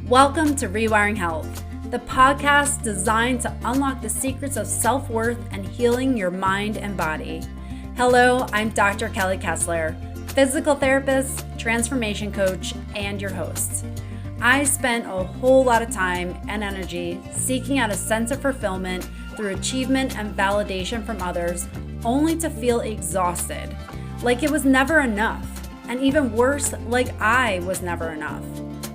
Welcome to Rewiring Health, the podcast designed to unlock the secrets of self-worth and healing your mind and body. Hello, I'm Dr. Kelly Kessler, physical therapist, transformation coach, and your host. I spent a whole lot of time and energy seeking out a sense of fulfillment through achievement and validation from others, only to feel exhausted, like it was never enough, and even worse, like I was never enough.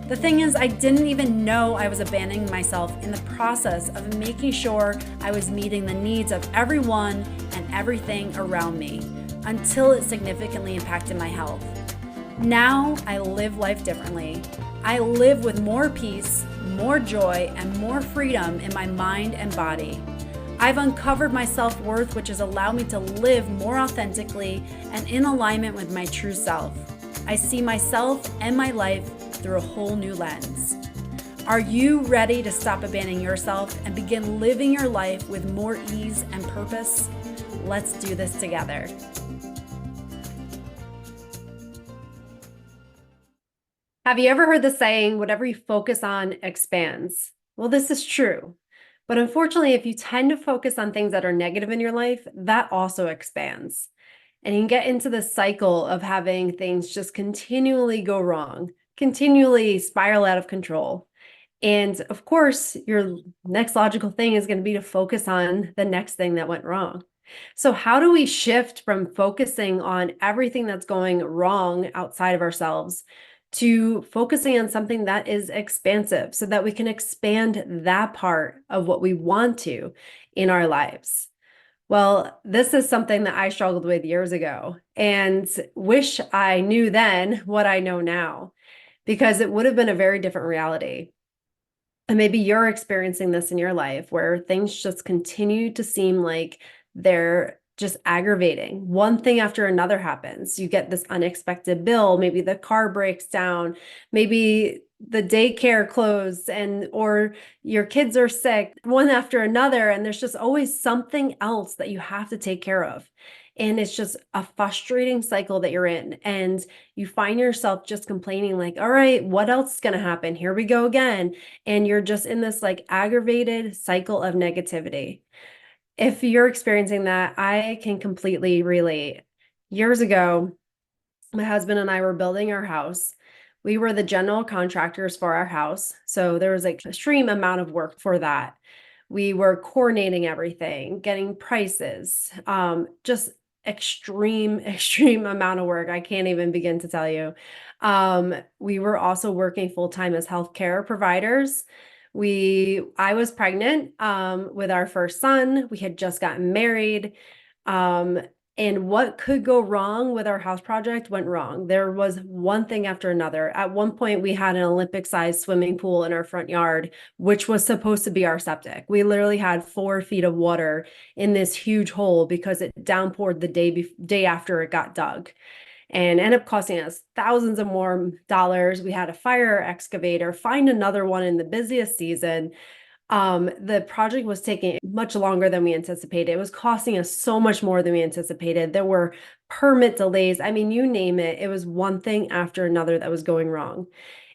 The thing is, I didn't even know I was abandoning myself in the process of making sure I was meeting the needs of everyone and everything around me until it significantly impacted my health. Now I live life differently. I live with more peace, more joy, and more freedom in my mind and body. I've uncovered my self-worth, which has allowed me to live more authentically and in alignment with my true self. I see myself and my life through a whole new lens. Are you ready to stop abandoning yourself and begin living your life with more ease and purpose? Let's do this together. Have you ever heard the saying, whatever you focus on expands? Well, this is true. But unfortunately, if you tend to focus on things that are negative in your life, that also expands. And you can get into the cycle of having things just continually go wrong, continually spiral out of control. And of course, your next logical thing is going to be to focus on the next thing that went wrong. So how do we shift from focusing on everything that's going wrong outside of ourselves to focusing on something that is expansive so that we can expand that part of what we want to in our lives? Well, this is something that I struggled with years ago and wish I knew then what I know now, because it would have been a very different reality. And maybe you're experiencing this in your life where things just continue to seem like they're just aggravating. One thing after another happens. You get this unexpected bill, maybe the car breaks down, maybe the daycare closed or your kids are sick, one after another, and there's just always something else that you have to take care of. And it's just a frustrating cycle that you're in. And you find yourself just complaining like, all right, what else is going to happen? Here we go again. And you're just in this like aggravated cycle of negativity. If you're experiencing that, I can completely relate. Years ago, my husband and I were building our house. We were the general contractors for our house. So there was like an extreme amount of work for that. We were coordinating everything, getting prices, just extreme amount of work. I can't even begin to tell you. We were also working full-time as healthcare providers. I was pregnant with our first son. We had just gotten married. And what could go wrong with our house project went wrong. There was one thing after another. At one point, we had an Olympic-sized swimming pool in our front yard, which was supposed to be our septic. We literally had 4 feet of water in this huge hole because it downpoured the day after it got dug, and ended up costing us thousands of more dollars. We had to fire our excavator, find another one in the busiest season. The project was taking much longer than we anticipated. It was costing us so much more than we anticipated. There were permit delays. I mean, you name it. It was one thing after another that was going wrong.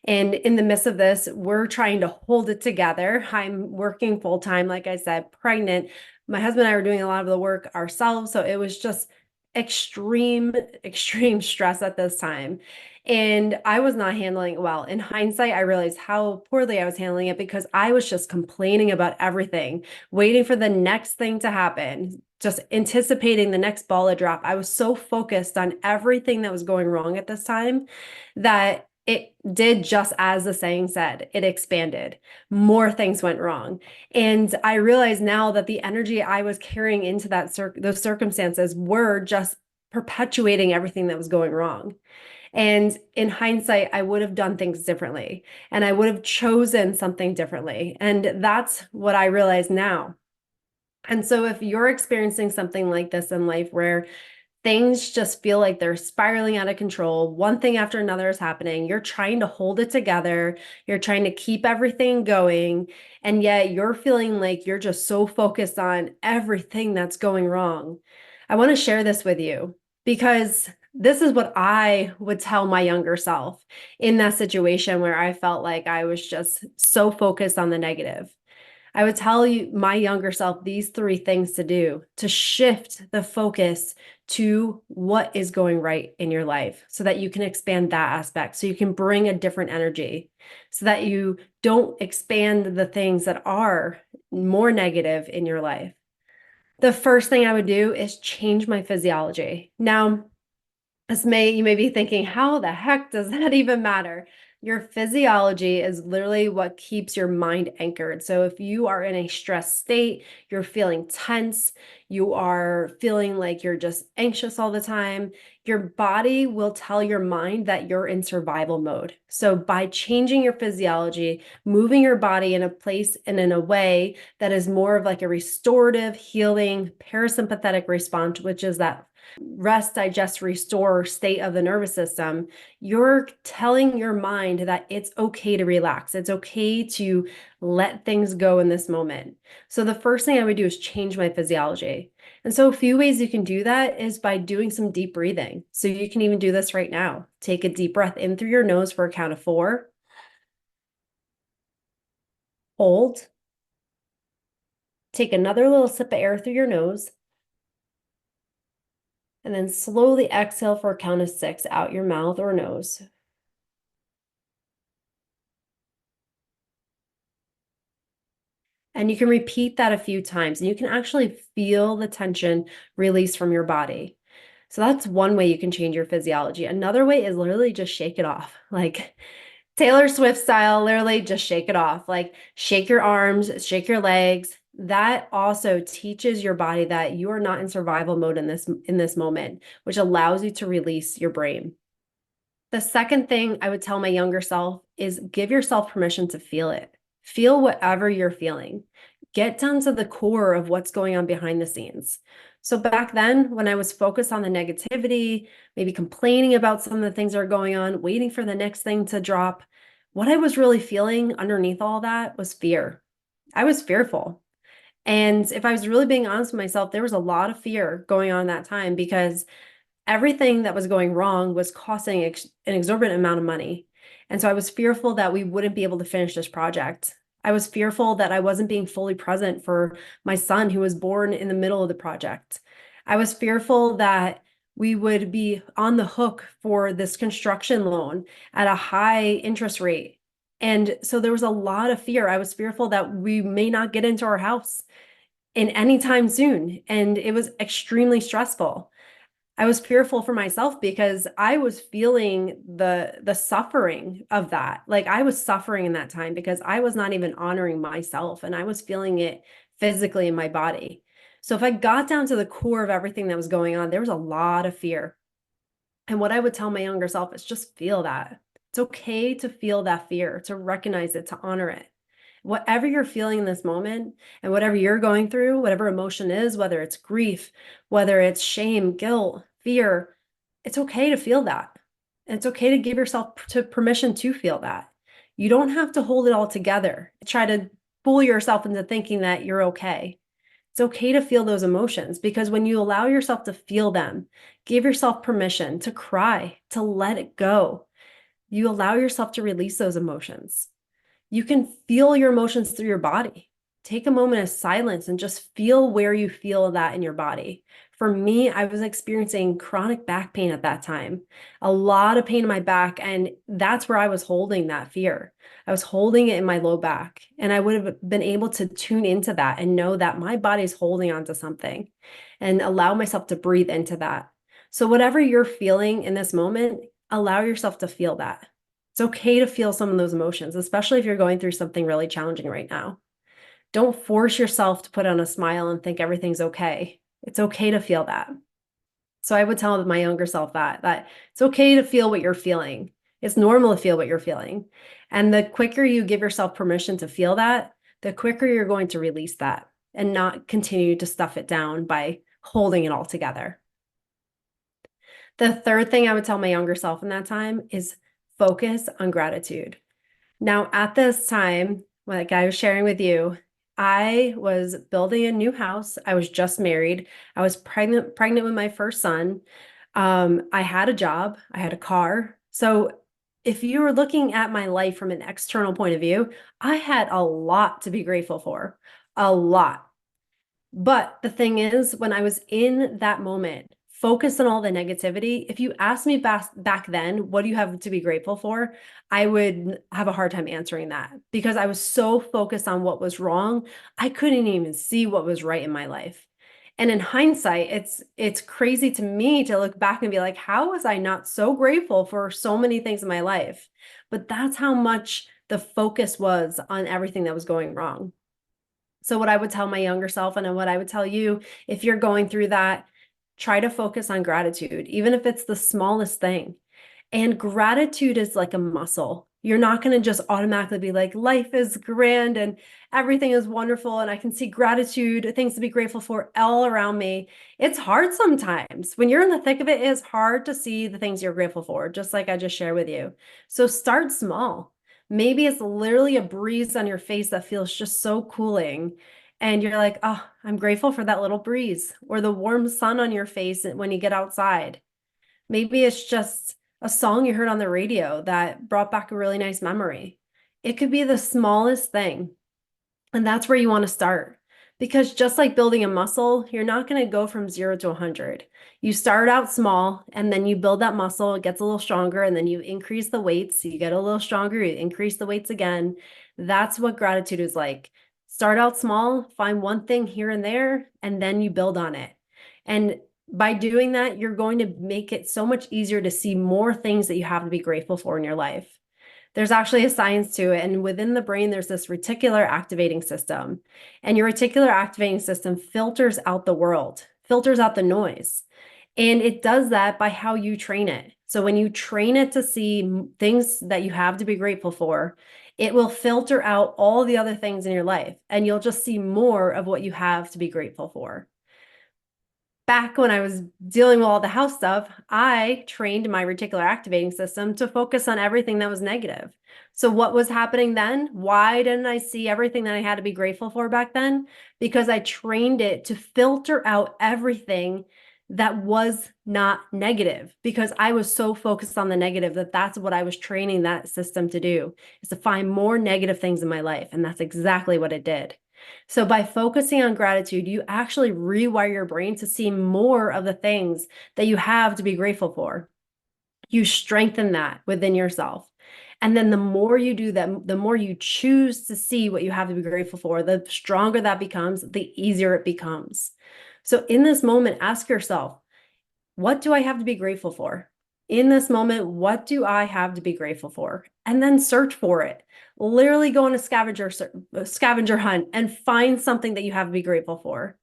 And in the midst of this, we're trying to hold it together. I'm working full time, like I said, pregnant. My husband and I were doing a lot of the work ourselves. So it was just extreme stress at this time. And I was not handling it well. In hindsight, I realized how poorly I was handling it because I was just complaining about everything, waiting for the next thing to happen, just anticipating the next ball to drop. I was so focused on everything that was going wrong at this time that it did just as the saying said, it expanded. More things went wrong. And I realize now that the energy I was carrying into those circumstances were just perpetuating everything that was going wrong. And in hindsight, I would have done things differently and I would have chosen something differently. And that's what I realize now. And so if you're experiencing something like this in life where things just feel like they're spiraling out of control, one thing after another is happening, you're trying to hold it together, you're trying to keep everything going, and yet you're feeling like you're just so focused on everything that's going wrong. I want to share this with you because This is what I would tell my younger self in that situation where I felt like I was just so focused on the negative. I would tell you, my younger self, these three things to do to shift the focus to what is going right in your life so that you can expand that aspect, so you can bring a different energy, so that you don't expand the things that are more negative in your life. The first thing I would do is change my physiology. Now, you may be thinking, how the heck does that even matter? Your physiology is literally what keeps your mind anchored. So if you are in a stressed state, you're feeling tense, you are feeling like you're just anxious all the time, your body will tell your mind that you're in survival mode. So by changing your physiology, moving your body in a place and in a way that is more of like a restorative, healing, parasympathetic response, which is that rest, digest, restore state of the nervous system, you're telling your mind that it's okay to relax. It's okay to let things go in this moment. So the first thing I would do is change my physiology. And so a few ways you can do that is by doing some deep breathing. So you can even do this right now. Take a deep breath in through your nose for a count of 4. Hold. Take another little sip of air through your nose. And then slowly exhale for a count of 6 out your mouth or nose. And you can repeat that a few times, and you can actually feel the tension release from your body. So that's one way you can change your physiology. Another way is literally just shake it off. Like Taylor Swift style, literally just shake it off. Like shake your arms, shake your legs. That also teaches your body that you are not in survival mode in this moment, which allows you to release your brain. The second thing I would tell my younger self is give yourself permission to feel it. Feel whatever you're feeling. Get down to the core of what's going on behind the scenes. So back then, when I was focused on the negativity, maybe complaining about some of the things that are going on, waiting for the next thing to drop, what I was really feeling underneath all that was fear. I was fearful. And if I was really being honest with myself, there was a lot of fear going on that time because everything that was going wrong was costing an exorbitant amount of money. And so I was fearful that we wouldn't be able to finish this project. I was fearful that I wasn't being fully present for my son who was born in the middle of the project. I was fearful that we would be on the hook for this construction loan at a high interest rate. And so there was a lot of fear. I was fearful that we may not get into our house in any time soon. And it was extremely stressful. I was fearful for myself because I was feeling the suffering of that. Like I was suffering in that time because I was not even honoring myself and I was feeling it physically in my body. So if I got down to the core of everything that was going on, there was a lot of fear. And what I would tell my younger self is just feel that. It's okay to feel that fear, to recognize it, to honor it. Whatever you're feeling in this moment and whatever you're going through, whatever emotion is, whether it's grief, whether it's shame, guilt, fear, it's okay to feel that. And it's okay to give yourself permission to feel that. You don't have to hold it all together. Try to fool yourself into thinking that you're okay. It's okay to feel those emotions because when you allow yourself to feel them, give yourself permission to cry, to let it go, you allow yourself to release those emotions. You can feel your emotions through your body. Take a moment of silence and just feel where you feel that in your body. For me, I was experiencing chronic back pain at that time, a lot of pain in my back. And that's where I was holding that fear. I was holding it in my low back. And I would have been able to tune into that and know that my body's holding on to something and allow myself to breathe into that. So, whatever you're feeling in this moment, allow yourself to feel that. It's okay to feel some of those emotions, especially if you're going through something really challenging right now. Don't force yourself to put on a smile and think everything's okay. It's okay to feel that. So I would tell my younger self that it's okay to feel what you're feeling. It's normal to feel what you're feeling. And the quicker you give yourself permission to feel that, the quicker you're going to release that and not continue to stuff it down by holding it all together. The third thing I would tell my younger self in that time is focus on gratitude. Now, at this time, like I was sharing with you, I was building a new house. I was just married. I was pregnant with my first son. I had a job, I had a car. So if you were looking at my life from an external point of view, I had a lot to be grateful for, a lot. But the thing is, when I was in that moment, focused on all the negativity, if you asked me back then, what do you have to be grateful for? I would have a hard time answering that because I was so focused on what was wrong, I couldn't even see what was right in my life. And in hindsight, it's crazy to me to look back and be like, how was I not so grateful for so many things in my life? But that's how much the focus was on everything that was going wrong. So what I would tell my younger self and what I would tell you, if you're going through that, try to focus on gratitude, even if it's the smallest thing. And gratitude is like a muscle. You're not going to just automatically be like, life is grand and everything is wonderful. And I can see gratitude, things to be grateful for all around me. It's hard sometimes. When you're in the thick of it, it's hard to see the things you're grateful for, just like I just shared with you. So start small. Maybe it's literally a breeze on your face that feels just so cooling. And you're like, oh, I'm grateful for that little breeze, or the warm sun on your face when you get outside. Maybe it's just a song you heard on the radio that brought back a really nice memory. It could be the smallest thing. And that's where you want to start. Because just like building a muscle, you're not going to go from 0 to 100. You start out small and then you build that muscle, it gets a little stronger, and then you increase the weights, you get a little stronger, you increase the weights again. That's what gratitude is like. Start out small, find one thing here and there, and then you build on it. And by doing that, you're going to make it so much easier to see more things that you have to be grateful for in your life. There's actually a science to it. And within the brain, there's this reticular activating system. And your reticular activating system filters out the world, filters out the noise. And it does that by how you train it. So when you train it to see things that you have to be grateful for, it will filter out all the other things in your life. And you'll just see more of what you have to be grateful for. Back when I was dealing with all the house stuff, I trained my reticular activating system to focus on everything that was negative. So what was happening then? Why didn't I see everything that I had to be grateful for back then? Because I trained it to filter out everything that was not negative, because I was so focused on the negative that's what I was training that system to do, is to find more negative things in my life. And that's exactly what it did. So by focusing on gratitude, you actually rewire your brain to see more of the things that you have to be grateful for. You strengthen that within yourself. And then the more you do that, the more you choose to see what you have to be grateful for, the stronger that becomes, the easier it becomes. So in this moment, ask yourself, what do I have to be grateful for? In this moment, what do I have to be grateful for? And then search for it. Literally go on a scavenger hunt and find something that you have to be grateful for.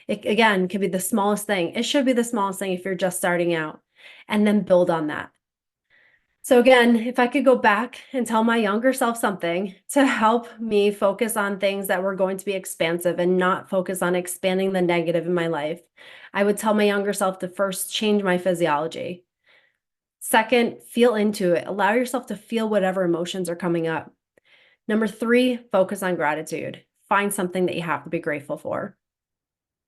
It, again, could be the smallest thing. It should be the smallest thing if you're just starting out, and then build on that. So again, if I could go back and tell my younger self something to help me focus on things that were going to be expansive and not focus on expanding the negative in my life, I would tell my younger self to first change my physiology. Second, feel into it. Allow yourself to feel whatever emotions are coming up. Number 3, focus on gratitude. Find something that you have to be grateful for.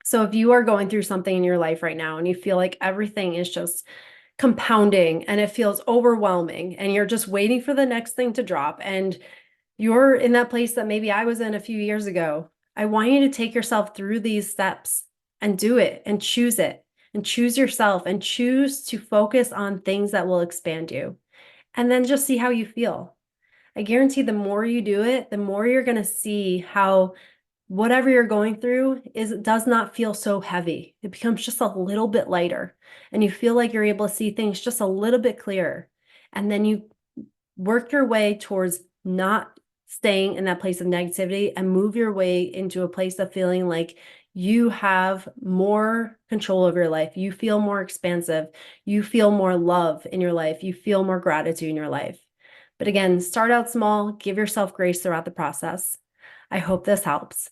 So if you are going through something in your life right now and you feel like everything is just compounding and it feels overwhelming and you're just waiting for the next thing to drop and you're in that place that maybe I was in a few years ago, I want you to take yourself through these steps and do it and choose yourself and choose to focus on things that will expand you, and then just see how you feel. I guarantee the more you do it, the more you're going to see how whatever you're going through does not feel so heavy. It becomes just a little bit lighter, and you feel like you're able to see things just a little bit clearer. And then you work your way towards not staying in that place of negativity and move your way into a place of feeling like you have more control over your life. You feel more expansive. You feel more love in your life. You feel more gratitude in your life. But again, start out small, give yourself grace throughout the process. I hope this helps.